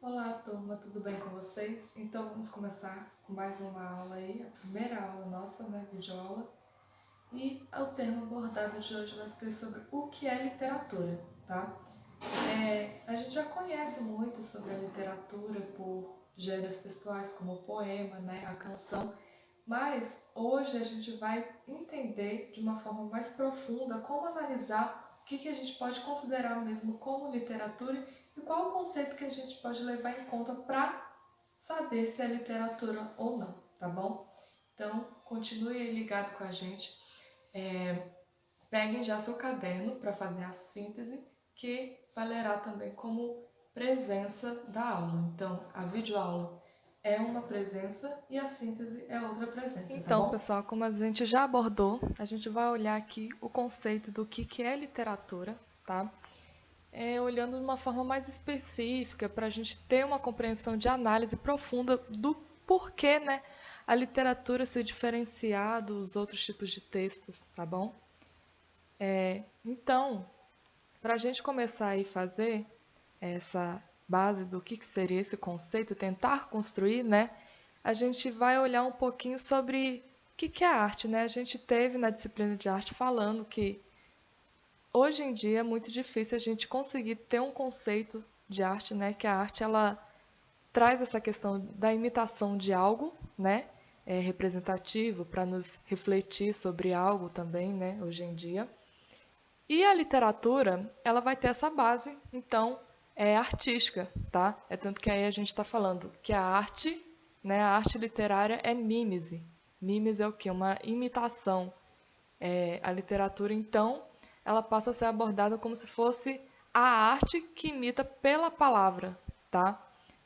Olá, turma, tudo bem com vocês? Então vamos começar com mais uma aula aí, a primeira aula nossa, né, videoaula. E o tema abordado de hoje vai ser sobre o que é literatura, tá? A gente já conhece muito sobre a literatura por gêneros textuais como o poema, né, a canção, mas hoje a gente vai entender de uma forma mais profunda como analisar o que a gente pode considerar mesmo como literatura e qual o conceito que a gente pode levar em conta para saber se é literatura ou não, tá bom? Então, continue ligado com a gente. Peguem já seu caderno para fazer a síntese, que valerá também como presença da aula. Então, a videoaula é uma presença e a síntese é outra presença, tá Então, bom? pessoal, como a gente já abordou, a gente vai olhar aqui o conceito do que é literatura, tá? Olhando de uma forma mais específica, para a gente ter uma compreensão de análise profunda do porquê, né, a literatura se diferenciar dos outros tipos de textos, tá bom? Então, para a gente começar aí fazer essa base do que seria esse conceito, tentar construir, né? A gente vai olhar um pouquinho sobre o que é arte, né? A gente teve na disciplina de arte falando que hoje em dia é muito difícil a gente conseguir ter um conceito de arte, né? Que a arte ela traz essa questão da imitação de algo, né? Representativo para nos refletir sobre algo também, né? Hoje em dia. E a literatura, ela vai ter essa base, então, é artística, tá? É tanto que aí a gente está falando que a arte, né, a arte literária é mímese. Mímese é o quê? Uma imitação. A literatura, então, ela passa a ser abordada como se fosse a arte que imita pela palavra, tá?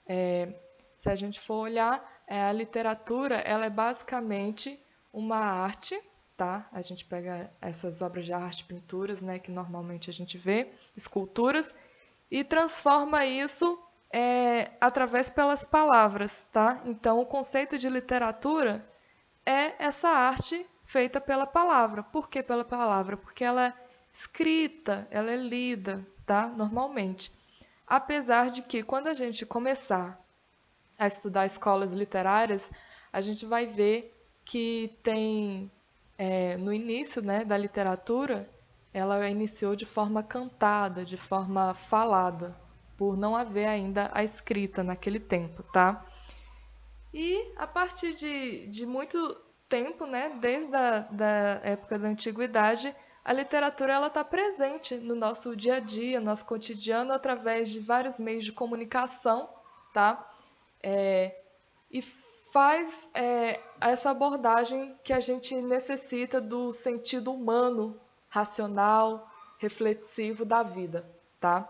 É, Se a gente for olhar, a literatura, ela é basicamente uma arte, tá? A gente pega essas obras de arte, pinturas, né, que normalmente a gente vê, esculturas, e transforma isso através pelas palavras, tá? Então, o conceito de literatura é essa arte feita pela palavra. Por que pela palavra? Porque ela é escrita, ela é lida, tá? Normalmente. Apesar de que quando a gente começar a estudar escolas literárias, a gente vai ver que tem, no início, né, da literatura, ela iniciou de forma cantada, de forma falada, por não haver ainda a escrita naquele tempo, tá? E a partir de muito tempo, né, desde a da época da antiguidade, a literatura ela está presente no nosso dia a dia, no nosso cotidiano, através de vários meios de comunicação, tá? É, e faz essa abordagem que a gente necessita do sentido humano, racional, reflexivo da vida, tá?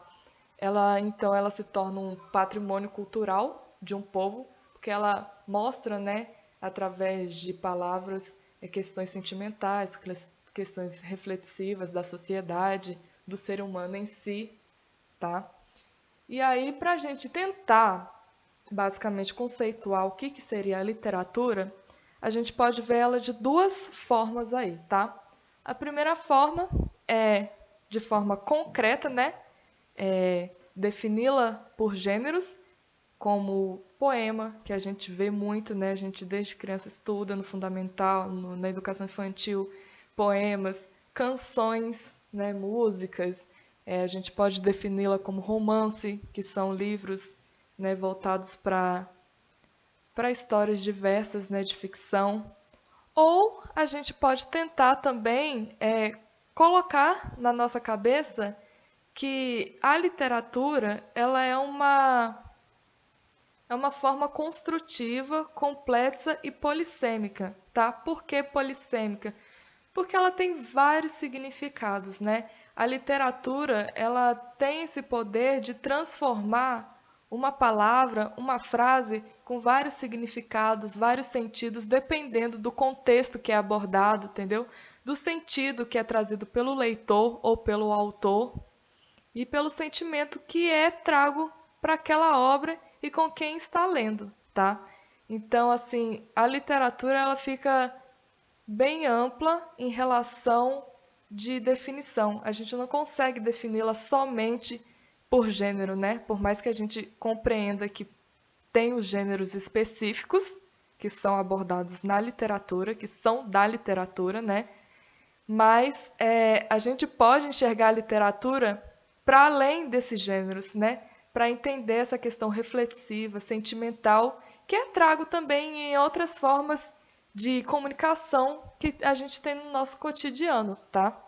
Ela se torna um patrimônio cultural de um povo, porque ela mostra, né, através de palavras, questões sentimentais, questões reflexivas da sociedade, do ser humano em si, tá? E aí, para a gente tentar basicamente conceituar o que seria a literatura, a gente pode ver ela de duas formas aí, tá? A primeira forma é de forma concreta, né? Defini-la por gêneros, como poema, que a gente vê muito, né? A gente desde criança estuda no fundamental, na educação infantil, poemas, canções, né? Músicas. A gente pode defini-la como romance, que são livros, né? Voltados para histórias diversas, né? De ficção. Ou a gente pode tentar também colocar na nossa cabeça que a literatura ela é uma forma construtiva, complexa e polissêmica, tá? Por que polissêmica? Porque ela tem vários significados, né? A literatura, ela tem esse poder de transformar uma palavra, uma frase com vários significados, vários sentidos, dependendo do contexto que é abordado, entendeu? Do sentido que é trazido pelo leitor ou pelo autor, e pelo sentimento que é trago para aquela obra e com quem está lendo, tá? Então, assim, a literatura ela fica bem ampla em relação de definição. A gente não consegue defini-la somente por gênero, né? Por mais que a gente compreenda que tem os gêneros específicos que são abordados na literatura, que são da literatura, né? Mas a gente pode enxergar a literatura para além desses gêneros, né? Para entender essa questão reflexiva, sentimental, que é trago também em outras formas de comunicação que a gente tem no nosso cotidiano, tá?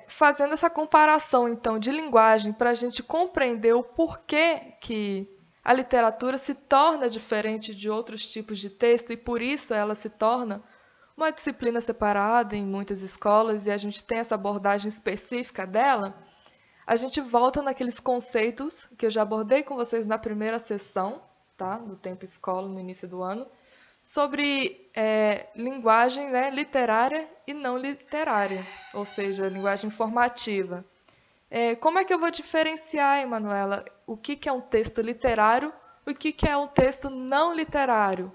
Fazendo essa comparação, então, de linguagem para a gente compreender o porquê que a literatura se torna diferente de outros tipos de texto e por isso ela se torna uma disciplina separada em muitas escolas e a gente tem essa abordagem específica dela, a gente volta naqueles conceitos que eu já abordei com vocês na primeira sessão, tá? Do Tempo Escola, no início do ano, sobre linguagem, né, literária e não literária, ou seja, linguagem formativa. Como é que eu vou diferenciar, Emanuela, o que é um texto literário e o que é um texto não literário?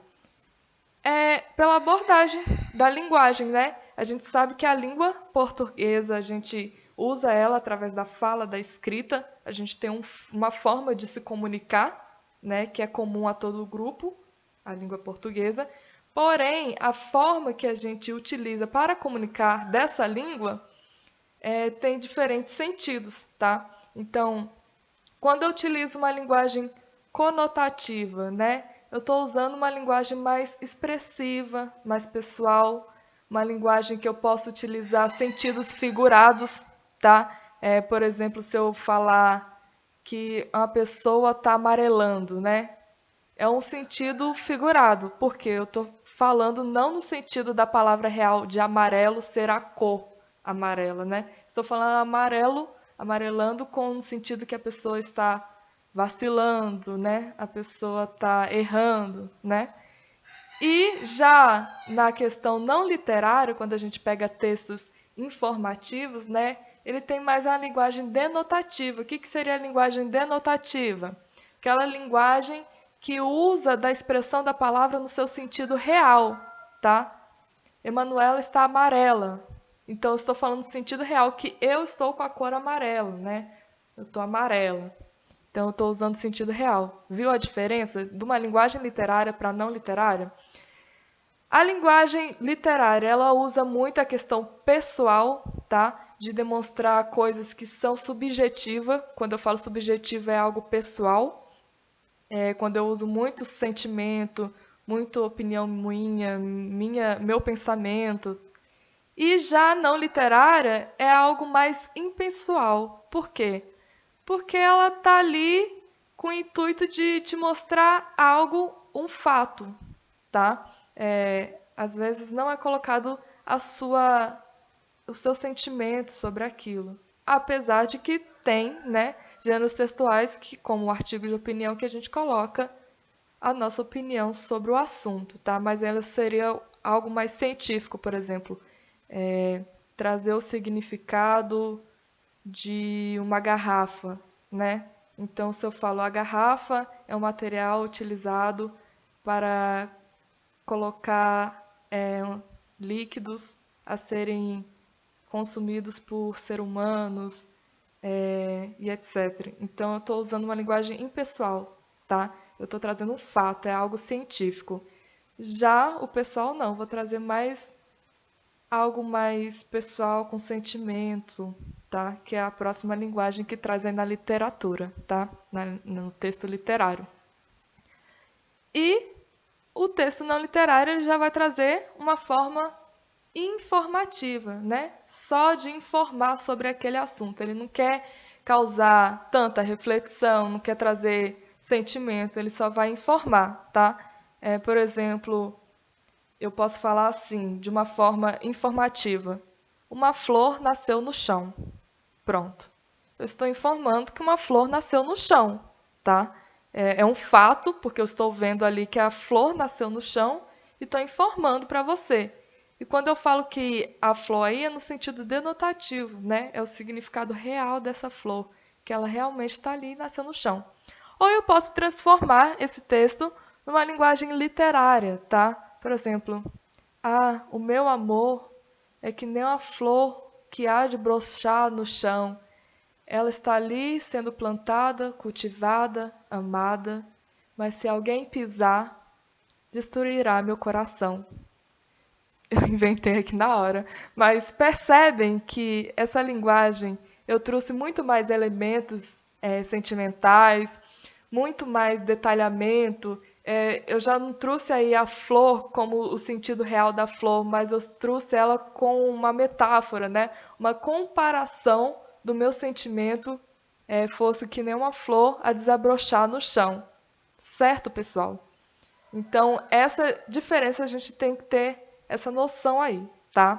Pela abordagem da linguagem, né? A gente sabe que a língua portuguesa, a gente usa ela através da fala, da escrita, a gente tem uma forma de se comunicar, né, que é comum a todo o grupo, a língua portuguesa. Porém, a forma que a gente utiliza para comunicar dessa língua tem diferentes sentidos, tá? Então, quando eu utilizo uma linguagem conotativa, né? Eu estou usando uma linguagem mais expressiva, mais pessoal, uma linguagem que eu posso utilizar sentidos figurados, tá? Por exemplo, se eu falar que uma pessoa está amarelando, né? É um sentido figurado, porque eu estou falando não no sentido da palavra real de amarelo ser a cor amarela, né? Estou falando amarelo, amarelando com o sentido que a pessoa está vacilando, né? A pessoa está errando, né? E já na questão não literária, quando a gente pega textos informativos, né? Ele tem mais a linguagem denotativa. O que seria a linguagem denotativa? Aquela linguagem que usa da expressão da palavra no seu sentido real, tá? Emanuela está amarela. Então, eu estou falando no sentido real, que eu estou com a cor amarela, né? Eu estou amarela. Então, eu estou usando sentido real. Viu a diferença de uma linguagem literária para não literária? A linguagem literária, ela usa muito a questão pessoal, tá? De demonstrar coisas que são subjetivas. Quando eu falo subjetiva, é algo pessoal. Quando eu uso muito sentimento, muito opinião meu pensamento. E já a não literária é algo mais impessoal. Por quê? Porque ela está ali com o intuito de te mostrar algo, um fato, tá? Às vezes não é colocado o seu sentimento sobre aquilo. Apesar de que tem, né, gêneros textuais, que, como o artigo de opinião, que a gente coloca a nossa opinião sobre o assunto, tá? Mas ela seria algo mais científico, por exemplo, trazer o significado de uma garrafa, né? Então, se eu falo a garrafa é um material utilizado para colocar líquidos a serem consumidos por seres humanos e etc. Então, eu estou usando uma linguagem impessoal, tá? Eu estou trazendo um fato, é algo científico. Já o pessoal não, vou trazer mais algo mais pessoal, com sentimento, tá? Que é a próxima linguagem que traz aí na literatura, tá? No texto literário. E o texto não literário ele já vai trazer uma forma informativa, né? Só de informar sobre aquele assunto. Ele não quer causar tanta reflexão, não quer trazer sentimento, ele só vai informar, tá? Por exemplo, eu posso falar assim, de uma forma informativa. Uma flor nasceu no chão. Pronto. Eu estou informando que uma flor nasceu no chão, tá? É um fato, porque eu estou vendo ali que a flor nasceu no chão e estou informando para você. E quando eu falo que a flor aí é no sentido denotativo, né? É o significado real dessa flor, que ela realmente está ali e nasceu no chão. Ou eu posso transformar esse texto numa linguagem literária, tá? Por exemplo, o meu amor é que nem uma flor que há de brochar no chão. ela está ali sendo plantada, cultivada, amada, mas se alguém pisar, destruirá meu coração. Eu inventei aqui na hora, mas percebem que essa linguagem eu trouxe muito mais elementos sentimentais, muito mais detalhamento. Eu já não trouxe aí a flor como o sentido real da flor, mas eu trouxe ela com uma metáfora, né? Uma comparação do meu sentimento fosse que nem uma flor a desabrochar no chão. Certo, pessoal? Então, essa diferença a gente tem que ter essa noção aí, tá?